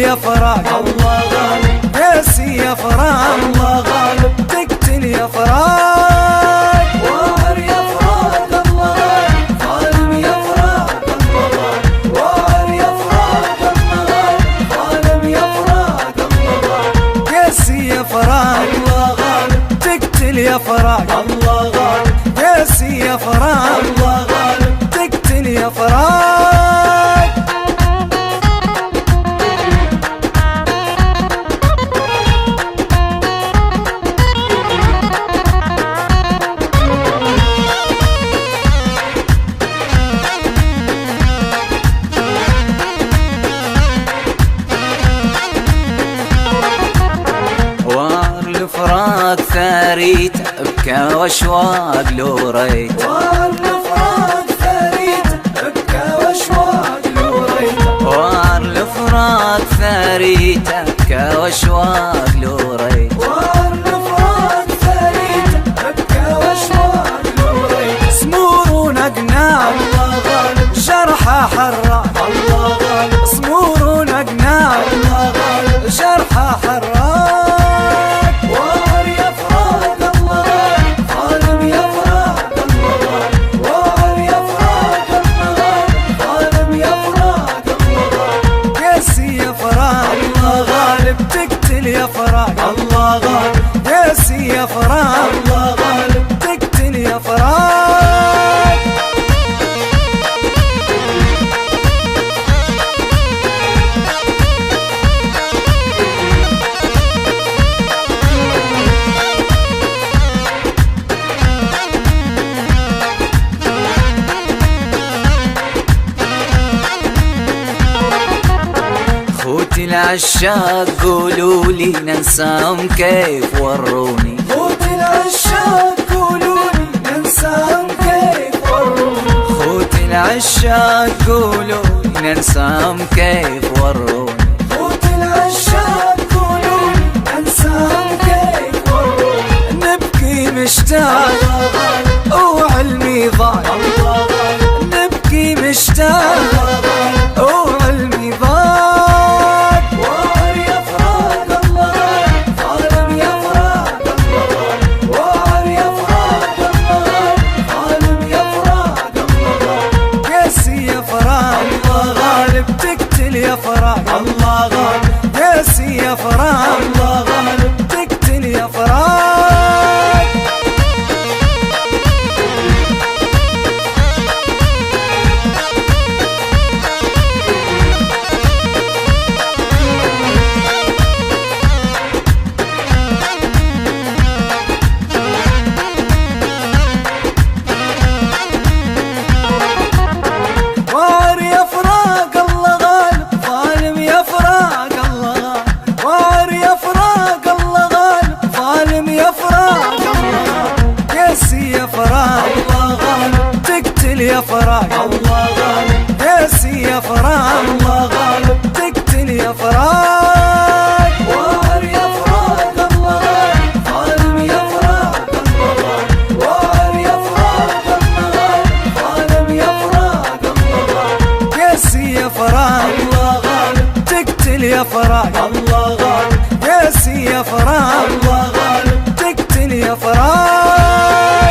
يا فراق الله غالب، قاسي يا فراق الله غالب، تقتل يا فراق. وار يا فراق الله غالب، ظالم يا فراق الله غالب، وار يا فراق الله غالب، ظالم يا فراق الله غالب، قاسي يا فراق الله غالب، تقتل يا فراق الله غالب، قاسي يا فراق الله غالب، تقتل يا فراق. فراق ثريت ابكى واشواق لو ريت، وار لفراق ثريت ابكى واشواق لو ريت، وار لفراق ثريت ابكى واشواق لو ريت، وار لفراق ثريت ابكى واشواق لو ريت. سمور ونقناق الله غالب، جرحه حراق الله غالب، سمور ونقناق الله غالب، جرحه حراق. تقتل يا فراق الله غالب، قاسي يا فراق الله غالب، تقتل يا فراق. خوتي العشاق قولولي ننساهم كيف وروني، خوتي العشاق قولولي ننساهم كيف وروني، خوتي العشاق قولولي ننساهم كيف وروني، خوتي العشاق قولولي ننساهم كيف وروني. نبكي مشتاق وعلمي ضاع الله غالب، نبكي مشتاق وعلمي ضاع. تقتل يا فراق الله غالب، قاسي يا فراق الله غالب، تقتل يا فراق. وار يا فراق الله غالب، ظالم يا فراق الله غالب، وار يا فراق الله غالب، ظالم يا فراق الله غالب، قاسي يا فراق الله غالب، تقتل يا فراق الله غالب، قاسي يا فراق الله غالب، تقتل يا فراق. وار يا فراق الله غالب، ظالم يا فراق الله غالب، وار يا فراق الله غالب، ظالم يا فراق الله غالب، قاسي يا فراق الله غالب، تقتل يا فراق الله غالب، قاسي يا فراق الله غالب، تقتل يا فراق.